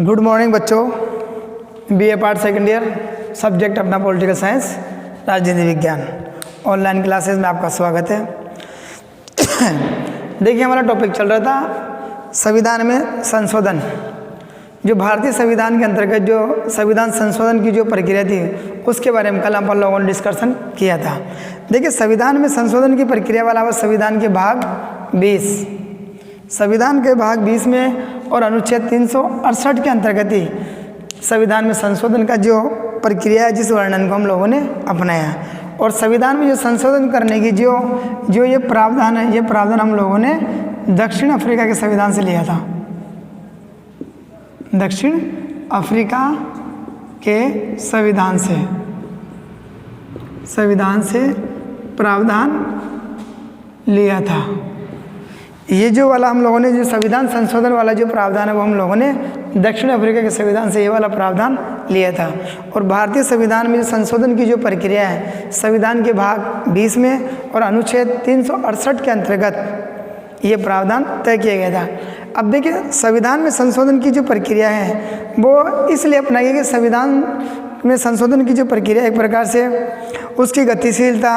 Good morning बच्चों। BA part second year, subject अपना political science, राजनीति विज्ञान। ऑनलाइन क्लासेस में आपका स्वागत है। देखिए, हमारा टॉपिक चल रहा था संविधान में संशोधन। जो भारतीय संविधान के अंतर्गत जो संविधान संशोधन की जो प्रक्रिया थी उसके बारे में कल हम लोगों ने डिस्कशन किया था। देखिए, संविधान में संशोधन की प्रक्रिया वाला हुआ संविधान के भाग 20, संविधान के भाग 20 में और अनुच्छेद 368 के अंतर्गत ही संविधान में संशोधन का जो प्रक्रिया है, जिस वर्णन को हम लोगों ने अपनाया। और संविधान में जो संशोधन करने की जो ये प्रावधान है, ये प्रावधान हम लोगों ने दक्षिण अफ्रीका के संविधान से लिया था। दक्षिण अफ्रीका के संविधान से प्रावधान लिया था। ये जो वाला हम लोगों ने जो संविधान संशोधन वाला जो प्रावधान है वो हम लोगों ने दक्षिण अफ्रीका के संविधान से ये वाला प्रावधान लिया था। और भारतीय संविधान में जो संशोधन की जो प्रक्रिया है, संविधान के भाग 20 में और अनुच्छेद 368 के अंतर्गत ये प्रावधान तय किया गया था। अब देखिए, संविधान में संशोधन की जो प्रक्रिया है वो इसलिए अपनाई गई कि संविधान में संशोधन की जो प्रक्रिया एक प्रकार से उसकी गतिशीलता,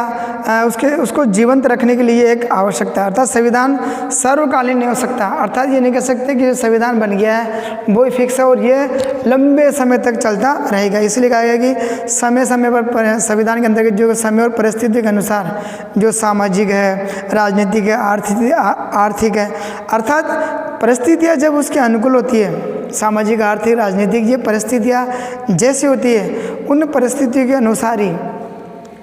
उसको जीवंत रखने के लिए एक आवश्यकता है। अर्थात संविधान सर्वकालीन नहीं हो सकता। अर्थात ये नहीं कह सकते कि जो संविधान बन गया है वो ही फिक्स है और ये लंबे समय तक चलता रहेगा। इसलिए कहा गया कि समय समय पर संविधान के अंतर्गत जो समय और परिस्थिति के अनुसार जो सामाजिक है, राजनीतिक है, आर्थिक है, अर्थात परिस्थितियाँ जब उसके अनुकूल होती है, सामाजिक, आर्थिक, राजनीतिक ये परिस्थितियाँ जैसी होती है उन परिस्थितियों के अनुसार ही,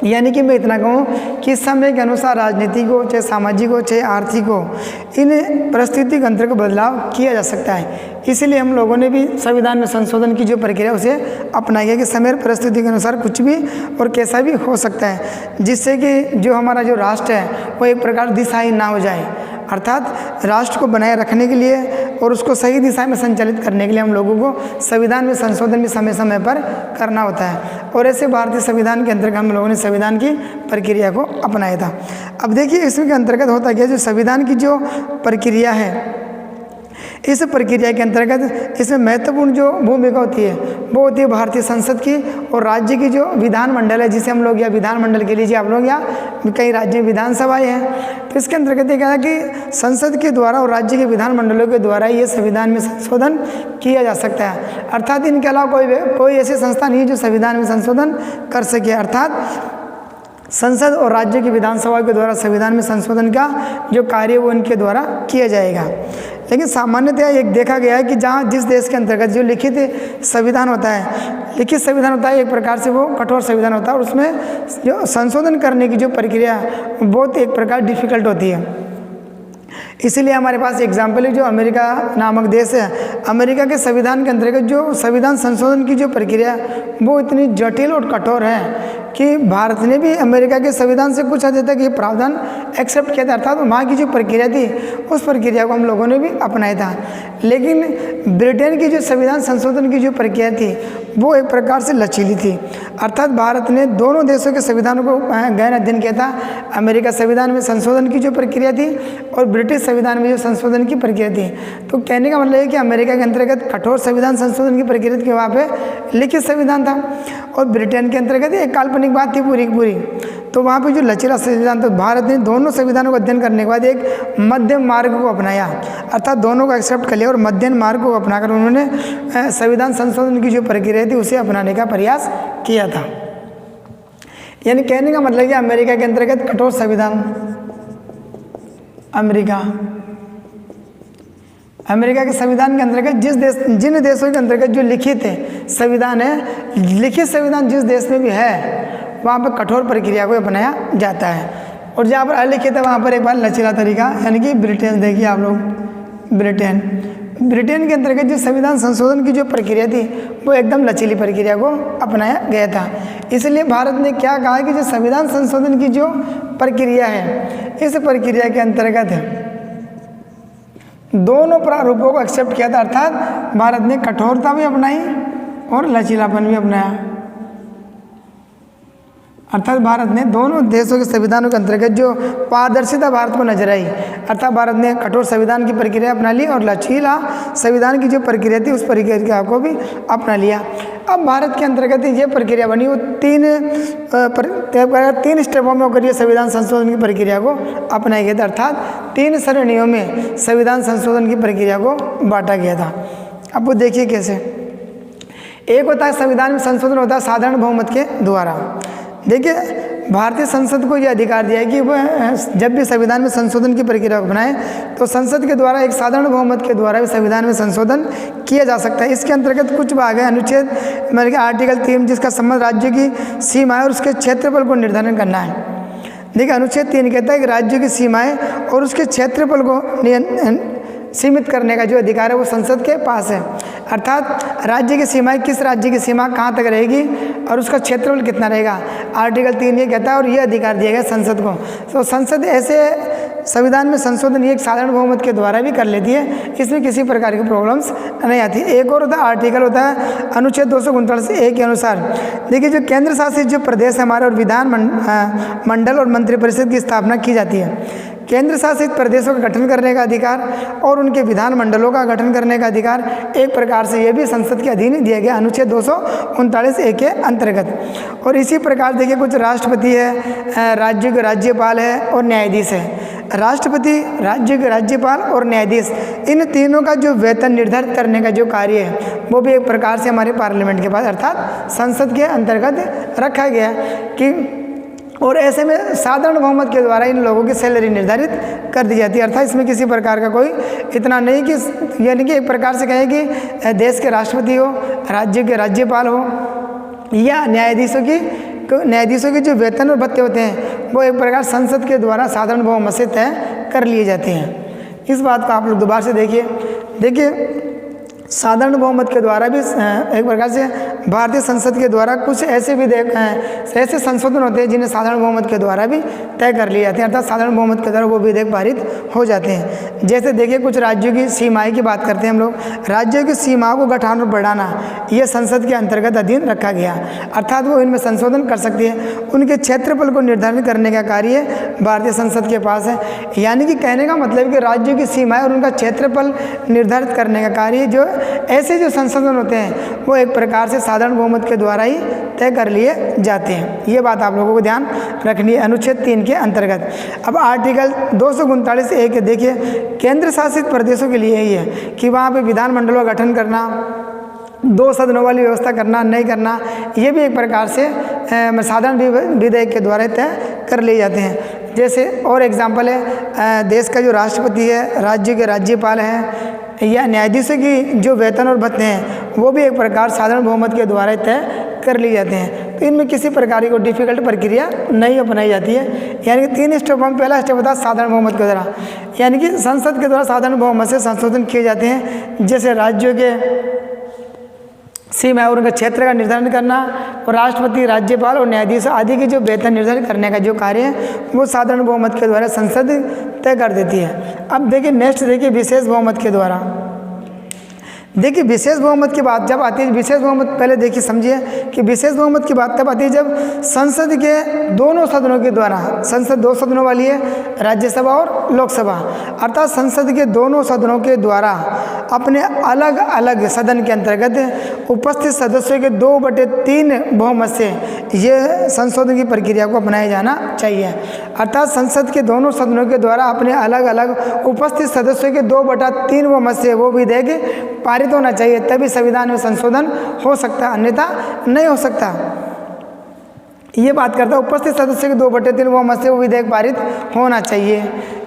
यानी कि मैं इतना कहूँ कि समय के अनुसार राजनीतिक हो, चाहे सामाजिक हो, चाहे आर्थिक हो, इन परिस्थिति के अंतर्गत बदलाव किया जा सकता है। इसीलिए हम लोगों ने भी संविधान में संशोधन की जो प्रक्रिया उसे अपनाई है कि समय और परिस्थिति के अनुसार कुछ भी और कैसा भी हो सकता है, जिससे कि जो हमारा जो राष्ट्र है वो एक प्रकार दिशाहीन ना हो जाए। अर्थात राष्ट्र को बनाए रखने के लिए और उसको सही दिशा में संचालित करने के लिए हम लोगों को संविधान में संशोधन भी समय समय पर करना होता है। और ऐसे भारतीय संविधान के अंतर्गत हम लोगों ने संविधान की प्रक्रिया को अपनाया था। अब देखिए, इसके अंतर्गत होता क्या, जो संविधान की जो प्रक्रिया है, इस प्रक्रिया के अंतर्गत इसमें महत्वपूर्ण जो भूमिका होती है वो होती है भारतीय संसद की और राज्य की जो विधानमंडल है, जिसे हम लोग या विधानमंडल के लीजिए आप लोग, या कई राज्य में विधानसभाएं हैं। तो इसके अंतर्गत ये कहा कि संसद के द्वारा और राज्य के विधानमंडलों के द्वारा ये संविधान में संशोधन किया जा सकता है। अर्थात इनके अलावा कोई ऐसी संस्था नहीं है जो संविधान में संशोधन कर सके। अर्थात संसद और राज्य की विधानसभा के द्वारा संविधान में संशोधन का जो कार्य वो इनके द्वारा किया जाएगा। लेकिन सामान्यतः एक देखा गया है कि जहाँ जिस देश के अंतर्गत जो लिखित संविधान होता है, लिखित संविधान होता है, एक प्रकार से वो कठोर संविधान होता है और उसमें जो संशोधन करने की जो प्रक्रिया बहुत एक प्रकार डिफिकल्ट होती है। इसीलिए हमारे पास एग्जाम्पल है जो अमेरिका नामक देश है। अमेरिका के संविधान के अंतर्गत जो संविधान संशोधन की जो प्रक्रिया वो इतनी जटिल और कठोर है कि भारत ने भी अमेरिका के संविधान से कुछ हद तक ये प्रावधान एक्सेप्ट किया था। अर्थात वहाँ की जो प्रक्रिया थी उस प्रक्रिया को हम लोगों ने भी अपनाया था। लेकिन ब्रिटेन की जो संविधान संशोधन की जो प्रक्रिया थी वो एक प्रकार से लचीली थी। अर्थात भारत ने दोनों देशों के संविधानों को गहन अध्ययन किया था। अमेरिका संविधान में संशोधन की जो प्रक्रिया थी और ब्रिटिश संविधान में जो संशोधन की प्रक्रिया थी। तो कहने का मतलब है कि अमेरिका के अंतर्गत कठोर संविधान संशोधन की प्रक्रिया थी, वहाँ पे लिखित संविधान था, और ब्रिटेन के अंतर्गत एक काल्पनिक बात थी पूरी की पूरी। तो वहाँ पे जो लचीला संविधान, तो भारत ने दोनों संविधानों का अध्ययन करने के बाद एक मध्यम मार्ग को अपनाया। अर्थात दोनों को एक्सेप्ट कर लिया और मध्यम मार्ग को अपनाकर उन्होंने संविधान संशोधन की जो प्रक्रिया थी उसे अपनाने का प्रयास किया था। यानी कहने का मतलब कि अमेरिका के अंतर्गत कठोर संविधान, अमेरिका के संविधान के अंतर्गत जिन देशों के अंतर्गत जो लिखित संविधान है, लिखित संविधान जिस देश में भी है वहाँ पर कठोर प्रक्रिया को अपनाया जाता है। और जहाँ पर अलिखित है वहाँ पर एक बार लचीला तरीका, यानी कि ब्रिटेन देखिए आप लोग, ब्रिटेन के अंतर्गत जो संविधान संशोधन की जो प्रक्रिया थी वो एकदम लचीली प्रक्रिया को अपनाया गया था। इसलिए भारत ने क्या कहा कि जो संविधान संशोधन की जो प्रक्रिया है, इस प्रक्रिया के अंतर्गत दोनों प्रारूपों को एक्सेप्ट किया था। अर्थात भारत ने कठोरता भी अपनाई और लचीलापन भी अपनाया। अर्थात भारत ने दोनों देशों के संविधानों के अंतर्गत जो पारदर्शिता भारत को नजर आई, अर्थात भारत ने कठोर संविधान की प्रक्रिया अपना ली और लचीला संविधान की जो प्रक्रिया थी उस प्रक्रिया को भी अपना लिया। अब भारत के अंतर्गत ये प्रक्रिया बनी, वो तीन स्टेपों में होकर ये संविधान संशोधन की प्रक्रिया को अपनाया गया था, अर्थात 3 श्रेणियों में संविधान संशोधन की प्रक्रिया को बांटा गया था। अब वो देखिए कैसे। एक होता है संविधान में संशोधन होता है साधारण बहुमत के द्वारा। देखिए भारतीय संसद को यह अधिकार दिया है कि वह जब भी संविधान में संशोधन की प्रक्रिया को बनाए तो संसद के द्वारा एक साधारण बहुमत के द्वारा भी संविधान में संशोधन किया जा सकता है। इसके अंतर्गत कुछ भाग है, अनुच्छेद मतलब कि आर्टिकल 3 जिसका संबंध राज्य की सीमाएं और उसके क्षेत्रफल को निर्धारण करना है। देखिए अनुच्छेद 3 कहता है कि राज्य की सीमाएं और उसके क्षेत्रफल को सीमित करने का जो अधिकार है वो संसद के पास है, अर्थात राज्य की सीमाएं, किस राज्य की सीमा कहाँ तक रहेगी और उसका क्षेत्रफल कितना रहेगा, आर्टिकल 3 ये कहता है और ये अधिकार दिया गया संसद को। तो संसद ऐसे संविधान में संशोधन ये एक साधारण बहुमत के द्वारा भी कर लेती है, इसमें किसी प्रकार की प्रॉब्लम्स नहीं आती। एक और होता है आर्टिकल होता है अनुच्छेद 239(a) के अनुसार। देखिए जो केंद्र शासित जो प्रदेश हमारे और विधान मंडल और मंत्रिपरिषद की स्थापना की जाती है, केंद्र शासित प्रदेशों का गठन करने का अधिकार और उनके विधान मंडलों का गठन करने का अधिकार एक प्रकार से ये भी संसद के अधीन दिया गया अनुच्छेद 239(a) के अंतर्गत। और इसी प्रकार देखिए कुछ राष्ट्रपति है, राज्य के राज्यपाल है और न्यायाधीश है। राष्ट्रपति, राज्य के राज्यपाल और न्यायाधीश, इन तीनों का जो वेतन निर्धारित करने का जो कार्य है वो भी एक प्रकार से हमारे पार्लियामेंट के पास अर्थात संसद के अंतर्गत रखा गया कि और ऐसे में साधारण बहुमत के द्वारा इन लोगों की सैलरी निर्धारित कर दी जाती है, अर्थात इसमें किसी प्रकार का कोई इतना नहीं कि यानी कि एक प्रकार से कहें कि देश के राष्ट्रपति हो, राज्य के राज्यपाल हो या न्यायाधीशों के जो वेतन और भत्ते होते हैं वो एक प्रकार संसद के द्वारा साधारण बहुमत से तय कर लिए जाते हैं। इस बात को आप लोग दोबारा से देखिए साधारण बहुमत के द्वारा भी एक प्रकार से भारतीय संसद के द्वारा कुछ ऐसे विधेयक ऐसे संशोधन होते हैं जिन्हें साधारण बहुमत के द्वारा भी तय कर लिए जाते हैं, अर्थात साधारण बहुमत के द्वारा वो विधेयक पारित हो जाते हैं। जैसे देखिए कुछ राज्यों की सीमाएं की बात करते हैं हम लोग, राज्यों की सीमाओं को घटाना और बढ़ाना ये संसद के अंतर्गत अधीन रखा गया, अर्थात वो इनमें संशोधन कर सकती है। उनके क्षेत्रफल को निर्धारित करने का कार्य भारतीय संसद के पास है, यानी कि कहने का मतलब है कि राज्यों की सीमाएं और उनका क्षेत्रफल निर्धारित करने का कार्य जो ऐसे जो संशोधन होते हैं वो एक प्रकार से साधारण बहुमत के द्वारा ही तय कर लिए जाते हैं। ये बात आप लोगों को ध्यान रखनी है अनुच्छेद 3 के अंतर्गत। अब आर्टिकल 239(a) के देखिए केंद्र शासित प्रदेशों के लिए यही है कि वहाँ पे विधानमंडलों का गठन करना, 2 सदनों वाली व्यवस्था करना नहीं करना, ये भी एक प्रकार से साधारण विधेयक के द्वारा तय कर लिए जाते हैं। जैसे और एग्जाम्पल है देश का जो राष्ट्रपति है, राज्य के राज्यपाल हैं या न्यायाधीशों की जो वेतन और भत्ते हैं वो भी एक प्रकार साधारण बहुमत के द्वारा तय कर लिए जाते हैं। तो इनमें किसी प्रकार की डिफिकल्ट प्रक्रिया नहीं अपनाई जाती है, यानी कि 3 स्टेपों में पहला स्टेप होता है साधारण बहुमत के द्वारा, यानी कि संसद के द्वारा साधारण बहुमत से संशोधन किए जाते हैं। जैसे राज्यों के सीमा और उनका क्षेत्र का निर्धारण करना और राष्ट्रपति, राज्यपाल और न्यायाधीश आदि के जो वेतन निर्धारित करने का जो कार्य है वो साधारण बहुमत के द्वारा संसद तय कर देती है। अब देखिए नेक्स्ट देखिए विशेष बहुमत के द्वारा। देखिए विशेष बहुमत की बात जब आती है, विशेष बहुमत पहले देखिए समझिए कि विशेष बहुमत की बात तब आती है जब संसद के दोनों सदनों के द्वारा, संसद 2 सदनों वाली है, राज्यसभा और लोकसभा, अर्थात संसद के दोनों सदनों के द्वारा अपने अलग अलग सदन के अंतर्गत उपस्थित सदस्यों के 2/3 बहुमत से ये संशोधन की प्रक्रिया को अपनाया जाना चाहिए। अर्थात संसद के दोनों सदनों के द्वारा अपने अलग अलग उपस्थित सदस्यों के 2/3 बहुमत से वो विधेयक पारित होना चाहिए, तभी संविधान में संशोधन हो सकता है, अन्यथा नहीं हो सकता। ये बात करता है उपस्थित सदस्यों के 2/3 बहुमत से वो विधेयक पारित होना चाहिए।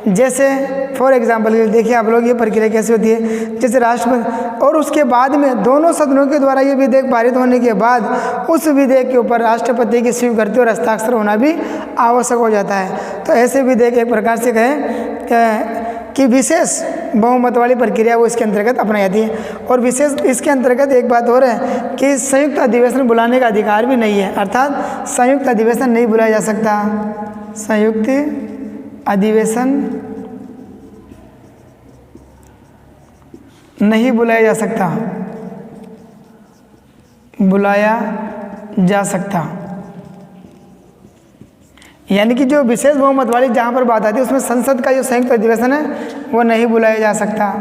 जैसे फॉर एग्जाम्पल देखिए आप लोग ये प्रक्रिया कैसे होती है, जैसे राष्ट्रपति और उसके बाद में दोनों सदनों के द्वारा ये विधेयक पारित होने के बाद उस विधेयक के ऊपर राष्ट्रपति की स्वीकृति और हस्ताक्षर होना भी आवश्यक हो जाता है। तो ऐसे विधेयक एक प्रकार से कहें कि विशेष बहुमत वाली प्रक्रिया वो इसके अंतर्गत अपनाई जाती है। और विशेष इसके अंतर्गत एक बात और है कि संयुक्त अधिवेशन बुलाने का अधिकार भी नहीं है, अर्थात संयुक्त अधिवेशन नहीं बुलाया जा सकता, संयुक्त अधिवेशन नहीं बुलाया जा सकता। यानी कि जो विशेष बहुमत वाली जहाँ पर बात आती है उसमें संसद का जो संयुक्त अधिवेशन है वो नहीं बुलाया जा सकता।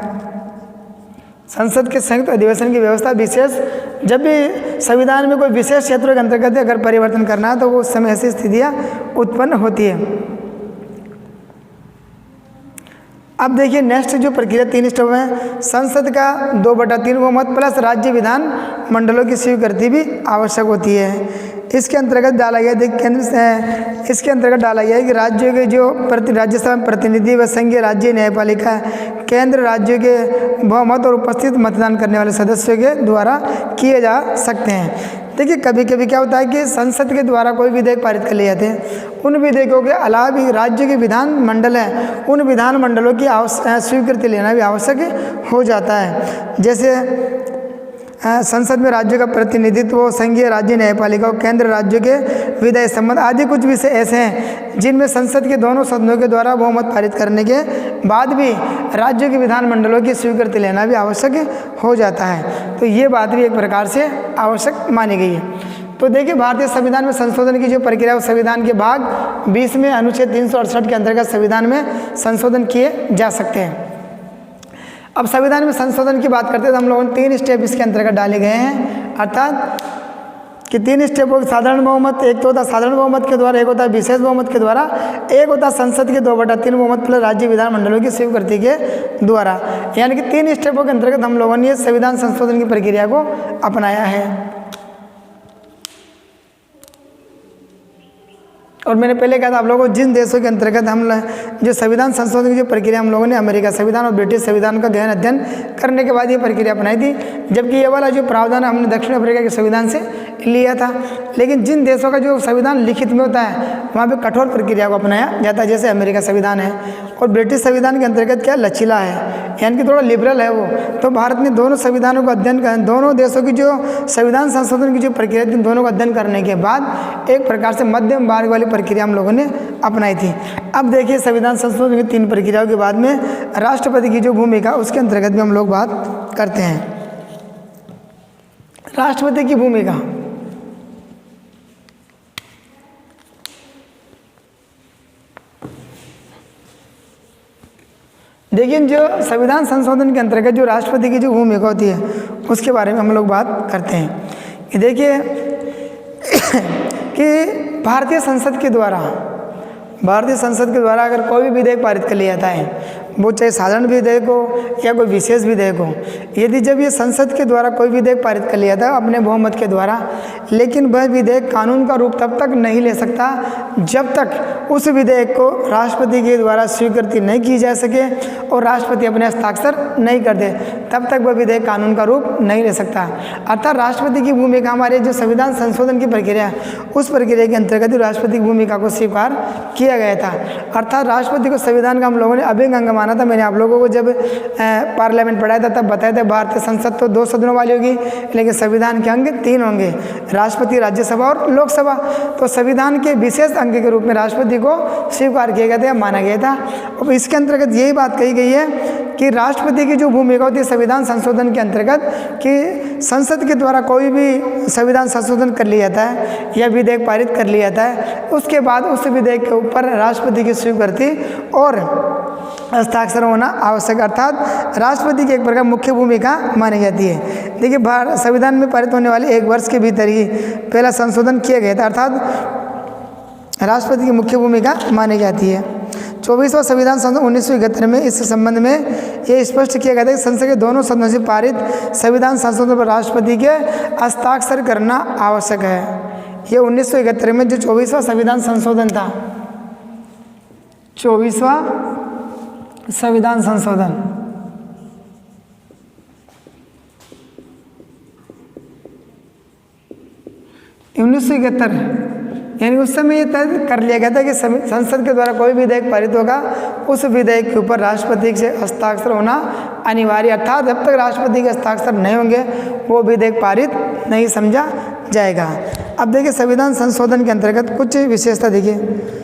संसद के संयुक्त अधिवेशन की व्यवस्था विशेष, जब भी संविधान में कोई विशेष क्षेत्रों के अंतर्गत अगर परिवर्तन करना है तो वो उस समय ऐसी स्थितियाँ उत्पन्न होती है। अब देखिए नेक्स्ट जो प्रक्रिया 3 स्टेप है, संसद का 2/3 बहुमत प्लस राज्य विधान मंडलों की स्वीकृति भी आवश्यक होती है। इसके अंतर्गत डाला गया इसके अंतर्गत डाला गया है कि राज्यों के जो राज्यसभा में प्रतिनिधि व संघीय राज्य न्यायपालिका केंद्र राज्यों के बहुमत और उपस्थित मतदान करने वाले सदस्यों के द्वारा किए जा सकते हैं। देखिए कभी कभी क्या होता है कि संसद के द्वारा कोई विधेयक पारित कर लिए जाते हैं, उन विधेयकों के अलावा भी राज्य के विधान मंडल हैं, उन विधान मंडलों की स्वीकृति लेना भी आवश्यक हो जाता है। जैसे संसद में राज्यों का प्रतिनिधित्व, संघीय राज्य न्यायपालिका और केंद्र राज्यों के विधायी संबंध आदि कुछ विषय ऐसे हैं जिनमें संसद के दोनों सदनों के द्वारा बहुमत पारित करने के बाद भी राज्यों के विधान मंडलों की स्वीकृति लेना भी आवश्यक हो जाता है। तो ये बात भी एक प्रकार से आवश्यक मानी गई है। तो देखिए भारतीय संविधान में संशोधन की जो प्रक्रिया संविधान के भाग 20 में अनुच्छेद 368 के अंतर्गत संविधान में संशोधन किए जा सकते हैं। अब संविधान में संशोधन की बात करते हैं तो हम लोगों ने 3 स्टेप इसके अंतर्गत डाले गए हैं, अर्थात कि 3 स्टेपों के साधारण बहुमत, एक तो होता साधारण बहुमत के द्वारा, एक होता विशेष बहुमत के द्वारा, एक होता संसद के 2/3 बहुमत प्लस राज्य विधानमंडलों की स्वीकृति के द्वारा। यानी कि 3 स्टेपों के अंतर्गत हम लोगों ने संविधान संशोधन की प्रक्रिया को अपनाया है। और मैंने पहले कहा था आप लोगों को, जिन देशों के अंतर्गत हम जो संविधान संशोधन की जो प्रक्रिया हम लोगों ने अमेरिका संविधान और ब्रिटिश संविधान का गहन अध्ययन करने के बाद ये प्रक्रिया अपनाई थी, जबकि ये वाला जो प्रावधान हमने दक्षिण अफ्रीका के संविधान से लिया था। लेकिन जिन देशों का जो संविधान लिखित में होता है वहाँ पे कठोर प्रक्रिया को अपनाया जाता है, जैसे अमेरिका संविधान है, और ब्रिटिश संविधान के अंतर्गत क्या लचीला है, यानी कि थोड़ा लिबरल है वो। तो भारत ने दोनों संविधानों का अध्ययन कर, दोनों देशों की जो संविधान संशोधन की जो प्रक्रिया थी दोनों का अध्ययन करने के बाद एक प्रकार से मध्यम मार्ग वाली प्रक्रिया हम लोगों ने अपनाई थी। अब देखिए संविधान संशोधन की 3 प्रक्रियाओं के बाद में राष्ट्रपति की जो भूमिका उसके अंतर्गत भी हम लोग बात करते हैं। राष्ट्रपति की भूमिका, देखिए जो संविधान संशोधन के अंतर्गत जो राष्ट्रपति की जो भूमिका होती है उसके बारे में हम लोग बात करते हैं। कि देखिए कि भारतीय संसद के द्वारा अगर कोई भी विधेयक पारित कर लिया जाता है, वो चाहे साधारण विधेयक हो या कोई विशेष विधेयक हो, यदि जब ये संसद के द्वारा कोई विधेयक पारित कर लिया था अपने बहुमत के द्वारा, लेकिन वह विधेयक कानून का रूप तब तक नहीं ले सकता जब तक उस विधेयक को राष्ट्रपति के द्वारा स्वीकृति नहीं की जा सके और राष्ट्रपति अपने हस्ताक्षर नहीं कर दे, तब तक वह विधेयक कानून का रूप नहीं ले सकता। अर्थात राष्ट्रपति की भूमिका हमारे जो संविधान संशोधन की प्रक्रिया है उस प्रक्रिया के अंतर्गत राष्ट्रपति की भूमिका को स्वीकार किया गया था। अर्थात राष्ट्रपति को संविधान का हम लोगों ने अभिन्न अंग माना था। मैंने आप लोगों को जब पार्लियामेंट पढ़ाया था तब बताया था भारतीय संसद तो 2 सदनों वाली होगी, लेकिन संविधान के अंग 3 होंगे, राष्ट्रपति, राज्यसभा और लोकसभा। तो संविधान के विशेष अंग के रूप में राष्ट्रपति को स्वीकार किया गया था, माना गया था। अब इसके अंतर्गत यही बात कही गई है कि राष्ट्रपति की जो भूमिका होती है संविधान संशोधन के अंतर्गत कि संसद के द्वारा कोई भी संविधान संशोधन कर लिया जाता है या विधेयक पारित कर लिया जाता है, उसके बाद उस विधेयक के ऊपर राष्ट्रपति की स्वीकृति और हस्ताक्षर होना आवश्यक। अर्थात राष्ट्रपति की एक प्रकार मुख्य भूमिका मानी जाती है। देखिए संविधान में पारित होने वाले 1 वर्ष के भीतर ही पहला संशोधन किया गया था, अर्थात राष्ट्रपति की मुख्य भूमिका मानी जाती है। 24वां संविधान संशोधन 1971 में इस संबंध में ये स्पष्ट किया गया था कि संसद के दोनों सदनों से पारित संविधान संशोधन पर राष्ट्रपति के हस्ताक्षर करना आवश्यक है। ये 1971 में जो 24वां संविधान संशोधन था, 24वां संविधान संशोधन, उन्नीस सौ 71 यानी उस समय ये तय कर लिया गया था कि संसद के द्वारा कोई विधेयक पारित होगा उस विधेयक के ऊपर राष्ट्रपति से हस्ताक्षर होना अनिवार्य। अर्थात जब तक राष्ट्रपति के हस्ताक्षर नहीं होंगे वो विधेयक पारित नहीं समझा जाएगा। अब देखिए संविधान संशोधन के अंतर्गत कुछ विशेषता देखिए।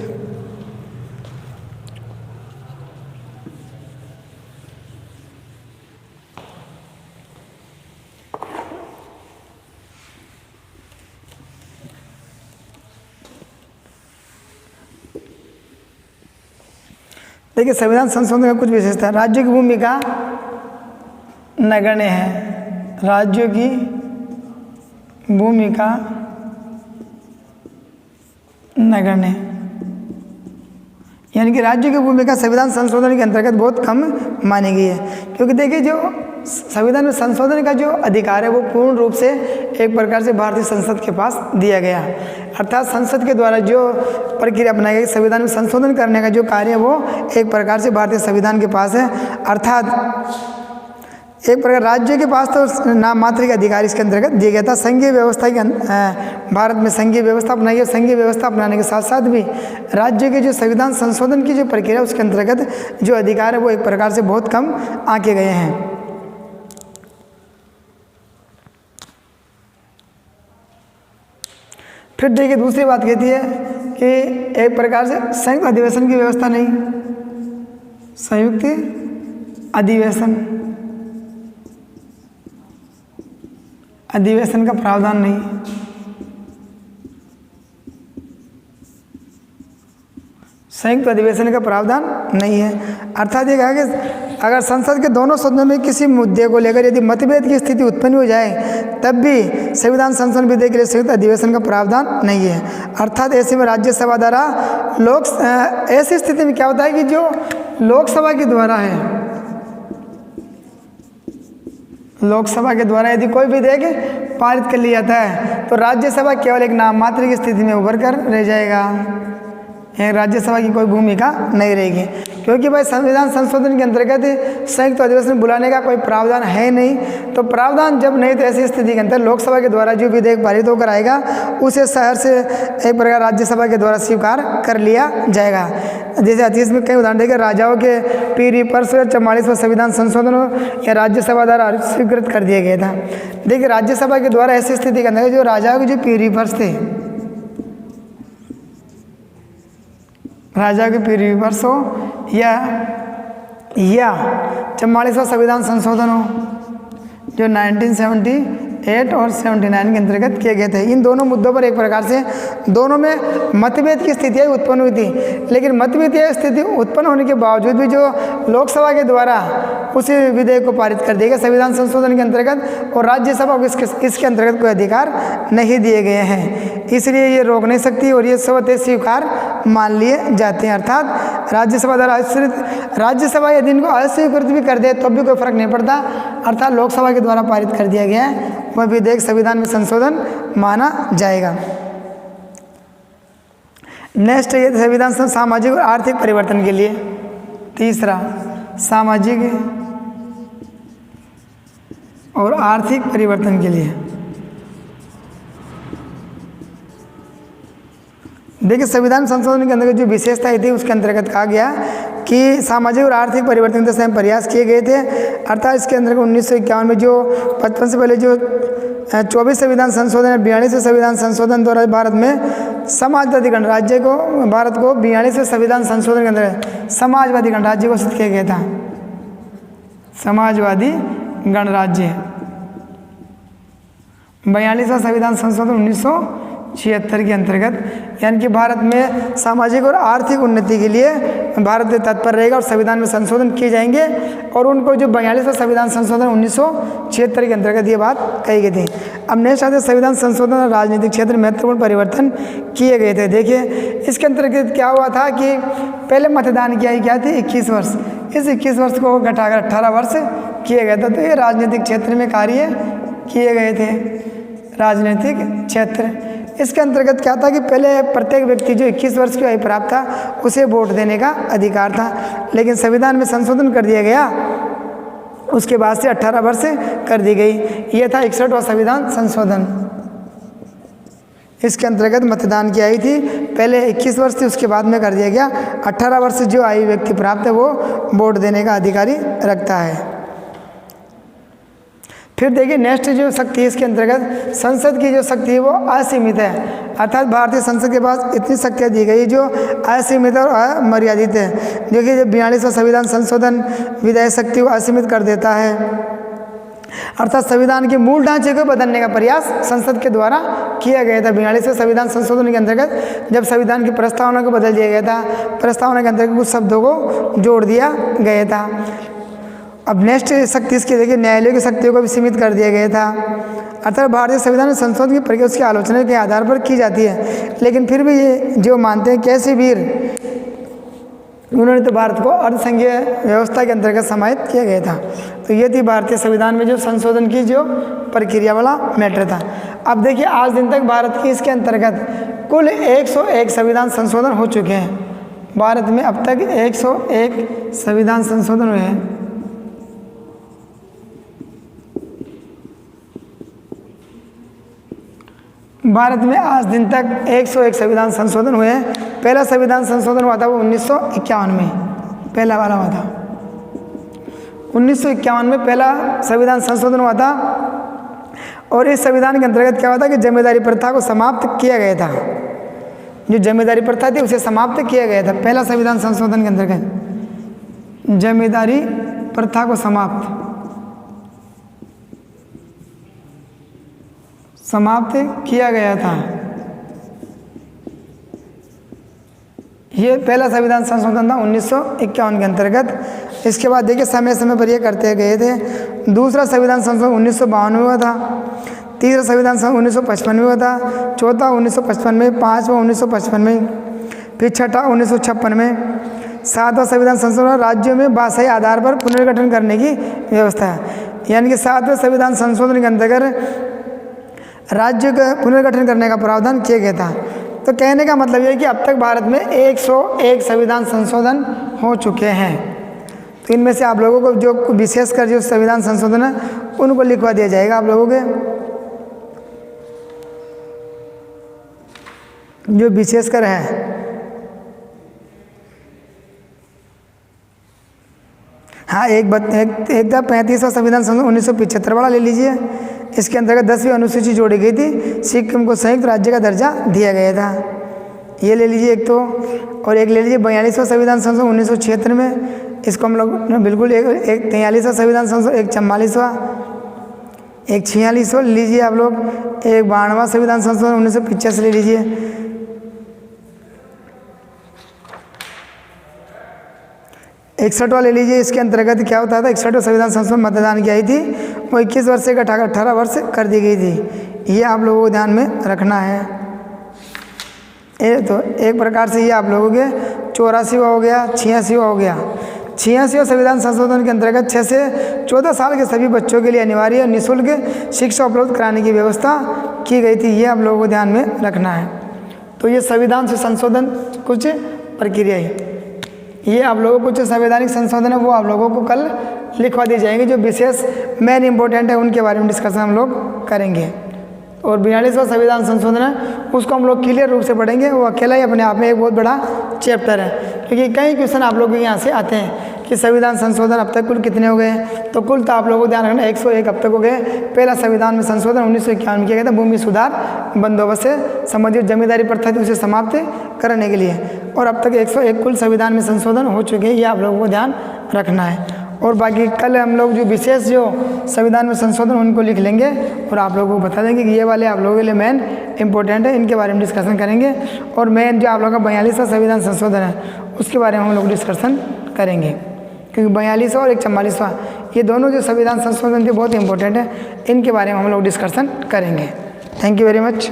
देखिए संविधान संशोधन का कुछ विशेषता, राज्यों की भूमिका नगण्य है। राज्यों की भूमिका नगण्य, यानी कि राज्यों की भूमिका संविधान संशोधन के अंतर्गत बहुत कम मानी गई है। क्योंकि देखिए जो संविधान में संशोधन का जो अधिकार है वो पूर्ण रूप से एक प्रकार से भारतीय संसद के पास दिया गया, अर्थात संसद के द्वारा जो प्रक्रिया अपनाई गई संविधान में संशोधन करने का जो कार्य है वो एक प्रकार से भारतीय संविधान के पास है। अर्थात एक प्रकार राज्य के पास तो नाम मात्र के अधिकार इसके अंतर्गत दिया गया था। संघीय व्यवस्था के भारत में संघीय व्यवस्था अपनाई है। संघीय व्यवस्था अपनाने के साथ साथ भी राज्य के जो संविधान संशोधन की जो प्रक्रिया उसके अंतर्गत जो अधिकार है वो एक प्रकार से बहुत कम आके गए हैं। फिर देखिए दूसरी बात कहती है कि एक प्रकार से संयुक्त अधिवेशन की व्यवस्था नहीं, संयुक्त अधिवेशन का प्रावधान नहीं। संयुक्त अधिवेशन का प्रावधान नहीं है। अर्थात ये कहा कि अगर संसद के दोनों सदनों में किसी मुद्दे को लेकर यदि मतभेद की स्थिति उत्पन्न हो जाए तब भी संविधान संशोधन विधेयक के लिए संयुक्त अधिवेशन का प्रावधान नहीं है। अर्थात ऐसे में राज्यसभा द्वारा ऐसी स्थिति में क्या होता है कि जो लोकसभा के द्वारा है, लोकसभा के द्वारा यदि कोई विधेयक पारित कर लिया जाता है तो राज्यसभा केवल एक नाम मात्र की स्थिति में उभर कर रह जाएगा, राज्यसभा की कोई भूमिका नहीं रहेगी। क्योंकि भाई संविधान संशोधन के अंतर्गत संयुक्त अधिवेशन बुलाने का कोई प्रावधान है नहीं, तो प्रावधान जब नहीं तो ऐसी स्थिति के अंदर लोकसभा के द्वारा जो विधेयक पारित होकर आएगा उसे शहर से एक प्रकार राज्यसभा के द्वारा स्वीकार कर लिया जाएगा। जैसे अतीत में कई उदाहरण देकर राजाओं के पीढ़ी पर 44वां संविधान संशोधन या राज्यसभा द्वारा स्वीकृत कर दिया गया था। देखिए राज्यसभा के द्वारा ऐसी स्थिति के अंदर जो राजाओं के जो पीढ़ी पर थे, राजा के पीढ़ी वर्ष हो या 44वां संविधान संशोधन हो जो 1978 और 79 के अंतर्गत किए गए थे। इन दोनों मुद्दों पर एक प्रकार से दोनों में मतभेद की स्थितियाँ उत्पन्न हुई थी, लेकिन मतभेद की स्थिति उत्पन्न होने के बावजूद भी जो लोकसभा के द्वारा उसी विधेयक को पारित कर दिया गया संविधान संशोधन के अंतर्गत, और राज्यसभा को इसके अंतर्गत कोई अधिकार नहीं दिए गए हैं, इसलिए ये रोक नहीं सकती और ये स्वतः स्वीकार मान लिए जाते हैं। अर्थात राज्यसभा द्वारा राज्यसभा यदि इनको अस्वीकृत भी कर दे तो भी कोई फर्क नहीं पड़ता, अर्थात लोकसभा के द्वारा पारित कर दिया गया है वह विधेयक संविधान में संशोधन माना जाएगा। नेक्स्ट ये संविधान सामाजिक और आर्थिक परिवर्तन के लिए, तीसरा सामाजिक और आर्थिक परिवर्तन के लिए। देखिए संविधान संशोधन के अंतर्गत जो विशेषता थी उसके अंतर्गत कहा गया कि सामाजिक और आर्थिक परिवर्तन के समय प्रयास किए गए थे। अर्थात इसके अंतर्गत 1951 में जो 55 से पहले जो 24 संविधान संशोधन 42वें संविधान संशोधन द्वारा भारत में समाजवादी गणराज्य को भारत को 42वें संविधान संशोधन के अंतर्गत समाजवादी गणराज्य घोषित किया गया था। समाजवादी गणराज्य 42वां संविधान संशोधन 1976 के अंतर्गत, यानी कि भारत में सामाजिक और आर्थिक उन्नति के लिए भारत तत्पर रहेगा और संविधान में संशोधन किए जाएंगे। और उनको जो 42वां संविधान संशोधन 1976 के अंतर्गत ये बात कही गई थी। अब नेक्स्ट आते संविधान संशोधन और राजनीतिक क्षेत्र में महत्वपूर्ण परिवर्तन किए गए थे। देखिए इसके अंतर्गत क्या हुआ था कि पहले मतदान की आयु क्या थी 21 वर्ष, इस 21 वर्ष को घटाकर 18 वर्ष किए गए थे। तो ये राजनीतिक क्षेत्र में कार्य किए गए थे। राजनीतिक क्षेत्र इसके अंतर्गत क्या था कि पहले प्रत्येक व्यक्ति जो 21 वर्ष की आयु प्राप्त था उसे वोट देने का अधिकार था, लेकिन संविधान में संशोधन कर दिया गया, उसके बाद से 18 वर्ष कर दी गई। यह था 61वां संविधान संशोधन। इसके अंतर्गत मतदान की आयु थी पहले 21 वर्ष थी, उसके बाद में कर दिया गया 18 वर्ष जो आयु व्यक्ति प्राप्त है वो वोट देने का अधिकारी रखता है। फिर देखिए नेक्स्ट जो शक्ति है इसके अंतर्गत संसद की जो शक्ति है वो असीमित है। अर्थात भारतीय संसद के पास इतनी शक्तियाँ दी गई जो असीमित और अमर्यादित है। देखिए जब 42वां संविधान संशोधन विधायी शक्ति को असीमित कर देता है, अर्थात संविधान के मूल ढांचे को बदलने का प्रयास संसद के द्वारा किया गया था। 42वें संविधान संशोधन के अंतर्गत जब संविधान की प्रस्तावना को बदल दिया गया था, प्रस्तावना के अंतर्गत कुछ शब्दों को जोड़ दिया गया था। अब नेक्स्ट शक्ति इसकी देखिए, न्यायालयों की शक्तियों को भी सीमित कर दिया गया था। अर्थात भारतीय संविधान में संशोधन की प्रक्रिया उसकी आलोचना के आधार पर की जाती है, लेकिन फिर भी ये जो मानते हैं कैसे वीर, उन्होंने तो भारत को अर्धसंघीय व्यवस्था के अंतर्गत समाहित किया गया था। तो ये थी भारतीय संविधान में जो संशोधन की जो प्रक्रिया वाला मैटर था। अब देखिए आज दिन तक भारत की इसके अंतर्गत कुल 101 संविधान संशोधन हो चुके हैं। भारत में अब तक 101 संविधान संशोधन हुए हैं। भारत में आज दिन तक 101 संविधान संशोधन हुए हैं। पहला संविधान संशोधन हुआ था वो 1951 में, पहला वाला हुआ था 1951 में पहला संविधान संशोधन हुआ था। और इस संविधान के अंतर्गत क्या हुआ था कि जमींदारी प्रथा को समाप्त किया गया था। जो जमींदारी प्रथा थी उसे समाप्त किया गया था पहला संविधान संशोधन के अंतर्गत। जमींदारी प्रथा को समाप्त किया गया था। ये पहला संविधान संशोधन था 1951 के अंतर्गत। इसके बाद देखिए समय समय पर ये करते गए थे। दूसरा संविधान संशोधन 1952 में हुआ था। तीसरा संविधान संशोधन 1955 में हुआ था। चौथा 1955 में, पाँचवा 1955 में, फिर छठा 1956 में। सातवां संविधान संशोधन राज्यों में भाषाई आधार पर पुनर्गठन करने की व्यवस्था है। यानी कि सातवें संविधान संशोधन के अंतर्गत राज्य का पुनर्गठन करने का प्रावधान किया गया था। तो कहने का मतलब यह है कि अब तक भारत में 101 संविधान संशोधन हो चुके हैं। तो इनमें से आप लोगों को जो विशेषकर जो संविधान संशोधन है उनको लिखवा दिया जाएगा आप लोगों के, जो विशेषकर है। हाँ, एक था 35वां संविधान संशोधन 1975 वाला ले लीजिए। इसके अंतर्गत 10वीं अनुसूची जोड़ी गई थी, सिक्किम को संयुक्त राज्य का दर्जा दिया गया था। ये ले लीजिए एक तो। और एक ले लीजिए 42वां संविधान संशोधन 1976 में, इसको हम लोग बिल्कुल एक 43वां संविधान संशोधन, एक 44वां, एक 46वां ले लीजिए आप लोग। एक 92वां संविधान संशोधन 1985 ले लीजिए। इकसठवां ले लीजिए। इसके अंतर्गत क्या होता था, 61वां संविधान संशोधन मतदान की आई थी, वो 21 वर्ष से 18 वर्ष कर दी गई थी। ये आप लोगों को ध्यान में रखना है। तो एक प्रकार से ये आप लोगों के 84वां हो गया, 86वां हो गया। 86वां संविधान संशोधन के अंतर्गत 6 से 14 साल के सभी बच्चों के लिए अनिवार्य निःशुल्क शिक्षा उपलब्ध कराने की व्यवस्था की गई थी। ये आप लोगों को ध्यान में रखना है। तो ये संविधान से संशोधन कुछ प्रक्रिया है। ये आप लोगों को कुछ संवैधानिक संशोधन है वो आप लोगों को कल लिखवा दी जाएंगे। जो विशेष मेन इंपॉर्टेंट है उनके बारे में डिस्कशन हम लोग करेंगे। और 42वां संविधान संशोधन है उसको हम लोग क्लियर रूप से पढ़ेंगे। वो अकेला ही अपने आप में एक बहुत बड़ा चैप्टर है, क्योंकि कई क्वेश्चन आप लोगों के यहाँ से आते हैं कि संविधान संशोधन अब तक कुल कितने हो गए। तो कुल तो आप लोगों को ध्यान रखना 101 अब तक हो गए। पहला संविधान में संशोधन 1951 में किया गया था, भूमि सुधार बंदोबस्त से संबंधित जमींदारी प्रथा थी उसे समाप्त करने के लिए। और अब तक 101 कुल संविधान में संशोधन हो चुके हैं, ये आप लोगों को ध्यान रखना है। और बाकी कल हम लोग जो विशेष जो संविधान में संशोधन उनको लिख लेंगे और आप लोगों को बता देंगे कि ये वाले आप लोगों के लिए मेन इंपॉर्टेंट है, इनके बारे में डिस्कशन करेंगे। और मेन जो आप लोगों का 42वां संविधान संशोधन है उसके बारे में हम लोग डिस्कशन करेंगे, क्योंकि 42वां और एक 44वां ये दोनों जो संविधान संशोधन थे बहुत इंपॉर्टेंट है, इनके बारे में हम लोग डिस्कशन करेंगे। Thank you very much.